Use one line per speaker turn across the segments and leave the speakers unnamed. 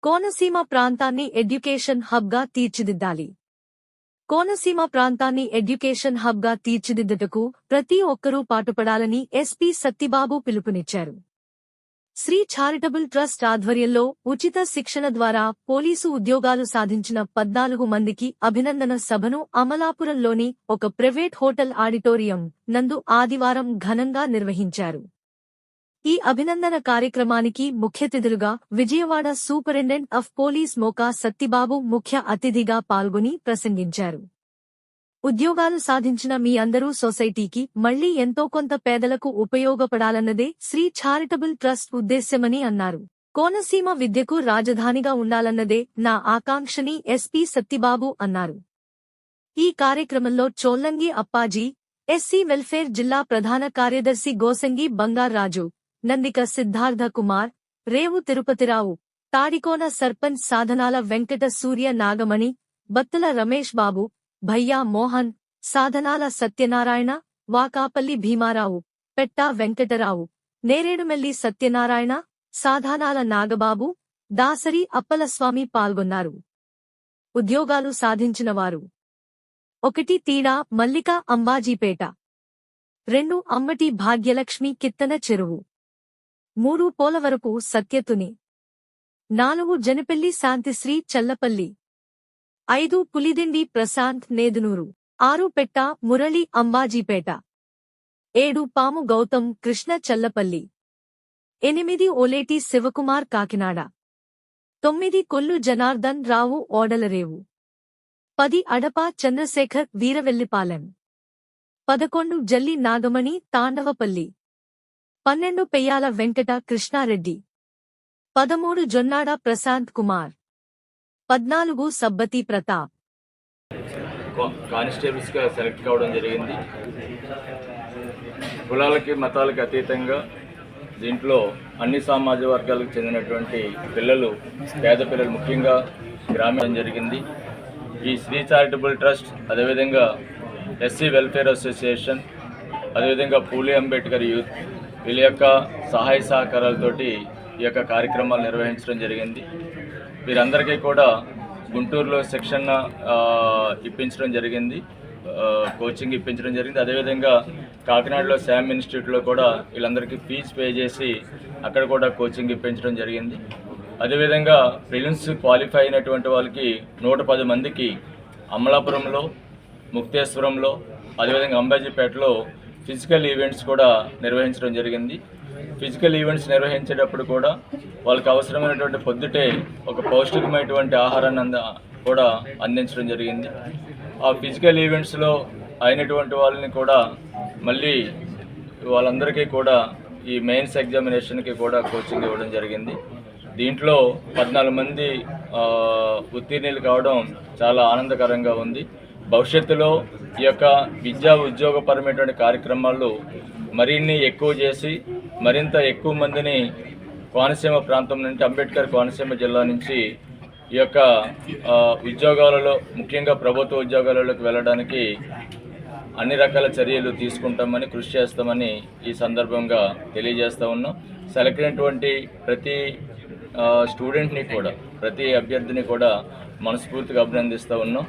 కోనసీమ ప్రాంతాన్ని ఎడ్యుకేషన్ హబ్గా తీర్చిదిద్దాలి. కోనసీమ ప్రాంతాన్ని ఎడ్యుకేషన్ హబ్గా తీర్చిదిద్దుటకు ప్రతి ఒక్కరూ పాటుపడాలని ఎస్పీ సత్తిబాబు పిలుపునిచ్చారు. శ్రీ చారిటబుల్ ట్రస్ట్ ఆధ్వర్యంలో ఉచిత శిక్షణ ద్వారా పోలీసు ఉద్యోగాలు సాధించిన 14 మందికి అభినందన సభను అమలాపురంలోని ఒక ప్రైవేట్ హోటల్ ఆడిటోరియం నందు ఆదివారం ఘనంగా నిర్వహించారు. ఈ అభినందన కార్యక్రమానికి ముఖ్యతిథులుగా విజయవాడ సూపరింటెండెంట్ ఆఫ్ పోలీస్ మోకా సత్తిబాబు ముఖ్య అతిథిగా పాల్గొని ప్రసంగించారు. ఉద్యోగాలు సాధించిన మీ అందరూ సొసైటీకి మళ్లీ ఎంతో కొంత పేదలకు ఉపయోగపడాలన్నదే శ్రీ చారిటబుల్ ట్రస్ట్ ఉద్దేశ్యమని అన్నారు. కోనసీమ విద్యకు రాజధానిగా ఉండాలన్నదే నా ఆకాంక్షని ఎస్పీ సత్తిబాబు అన్నారు. ఈ కార్యక్రమంలో చోల్లంగి అప్పాజీ, ఎస్సీ వెల్ఫేర్ జిల్లా ప్రధాన కార్యదర్శి గోసంగి బంగార్రాజు, నందిక సిద్ధార్థ కుమార్, రేవు తిరుపతిరావు, తాడికోన సర్పంచ్ సాధనాల వెంకట సూర్య నాగమణి, బత్తుల రమేష్ బాబు, భయ్యా మోహన్, సాధనాల సత్యనారాయణ, వాకాపల్లి భీమారావు, పెట్టా వెంకటరావు, నేరేడుమెల్లి సత్యనారాయణ, సాధనాల నాగబాబు, దాసరి అప్పలస్వామి పాల్గొన్నారు. ఉద్యోగాలు సాధించినవారు: 1 తీడా మల్లిక అంబాజీపేట, 2 అమ్మటి భాగ్యలక్ష్మి కిత్తన చెరువు, 3 పోలవరపు సత్యతుని, 4 జనపెల్లి శాంతిశ్రీ చల్లపల్లి, 5 పులిదిండి ప్రశాంత్ నేదునూరు, 6 పెట్ట మురళి అంబాజీపేట, 7 పాము గౌతమ్ కృష్ణ చల్లపల్లి, 8 ఓలేటి శివకుమార్ కాకినాడ, 9 కొల్లు జనార్దన్ రావు ఓడలరేవు, 10 అడప చంద్రశేఖర్ వీరవెల్లిపాలెం, 11 జల్లి నాగమణి తాండవపల్లి, 12 పెయ్యాల వెంకట కృష్ణారెడ్డి, 13 జొన్నాడ ప్రశాంత్ కుమార్, 14 సబ్బతి ప్రతాప్.
కానిస్టేబుల్స్ గా సెలెక్ట్ కావడం జరిగింది. కులాలకి మతాలకి అతీతంగా దీంట్లో అన్ని సామాజిక వర్గాలకు చెందినటువంటి పిల్లలు, పేద పిల్లలు ముఖ్యంగా గ్రామీణ జరిగింది. ఈ శ్రీ చారిటబుల్ ట్రస్ట్, అదేవిధంగా ఎస్సీ వెల్ఫేర్ అసోసియేషన్, అదేవిధంగా పూలే అంబేద్కర్ యూత్, వీళ్ళ యొక్క సహాయ సహకారాలతోటి ఈ యొక్క కార్యక్రమాలు నిర్వహించడం జరిగింది. వీరందరికీ కూడా గుంటూరులో శిక్షణ ఇప్పించడం జరిగింది, కోచింగ్ ఇప్పించడం జరిగింది. అదేవిధంగా కాకినాడలో శామ్ ఇన్స్టిట్యూట్లో కూడా వీళ్ళందరికీ ఫీజు పే చేసి అక్కడ కూడా కోచింగ్ ఇప్పించడం జరిగింది. అదేవిధంగా ప్రిలిమ్స్ క్వాలిఫై అయినటువంటి వాళ్ళకి 110 మందికి అమలాపురంలో, ముక్తేశ్వరంలో, అదేవిధంగా అంబాజీపేటలో ఫిజికల్ ఈవెంట్స్ కూడా నిర్వహించడం జరిగింది. ఫిజికల్ ఈవెంట్స్ నిర్వహించేటప్పుడు కూడా వాళ్ళకి అవసరమైనటువంటి పొద్దుటే ఒక పౌష్టికమైనటువంటి ఆహారాన్ని కూడా అందించడం జరిగింది. ఆ ఫిజికల్ ఈవెంట్స్లో అయినటువంటి వాళ్ళని కూడా మళ్ళీ వాళ్ళందరికీ కూడా ఈ మెయిన్స్ ఎగ్జామినేషన్కి కూడా కోచింగ్ ఇవ్వడం జరిగింది. దీంట్లో 14 మంది ఉత్తీర్ణులు కావడం చాలా ఆనందకరంగా ఉంది. భవిష్యత్తులో ఈ యొక్క విద్యా ఉద్యోగపరమైనటువంటి కార్యక్రమాలు మరిన్ని ఎక్కువ చేసి మరింత ఎక్కువ మందిని కోనసీమ ప్రాంతం నుండి, అంబేద్కర్ కోనసీమ జిల్లా నుంచి ఈ యొక్క ఉద్యోగాలలో, ముఖ్యంగా ప్రభుత్వ ఉద్యోగాలలోకి వెళ్ళడానికి అన్ని రకాల చర్యలు తీసుకుంటామని, కృషి చేస్తామని ఈ సందర్భంగా తెలియజేస్తూ ఉన్నాం. సెలెక్ట్ అయినటువంటి ప్రతి స్టూడెంట్ని కూడా, ప్రతి అభ్యర్థిని కూడా మనస్ఫూర్తిగా అభినందిస్తూ ఉన్నాం.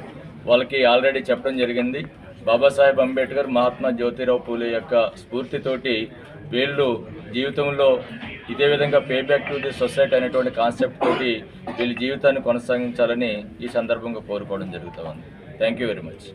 వాళ్ళకి ఆల్రెడీ చెప్పడం జరిగింది. బాబాసాహెబ్ అంబేద్కర్, మహాత్మా జ్యోతిరావు పూలే యొక్క స్ఫూర్తితోటి వీళ్ళు జీవితంలో ఇదే విధంగా pay back to the society అనేటువంటి కాన్సెప్ట్ తోటి వీళ్ళ జీవితాన్ని కొనసాగించాలని ఈ సందర్భంగా కోరుకోవడం జరుగుతూ ఉంది. Thank you very much.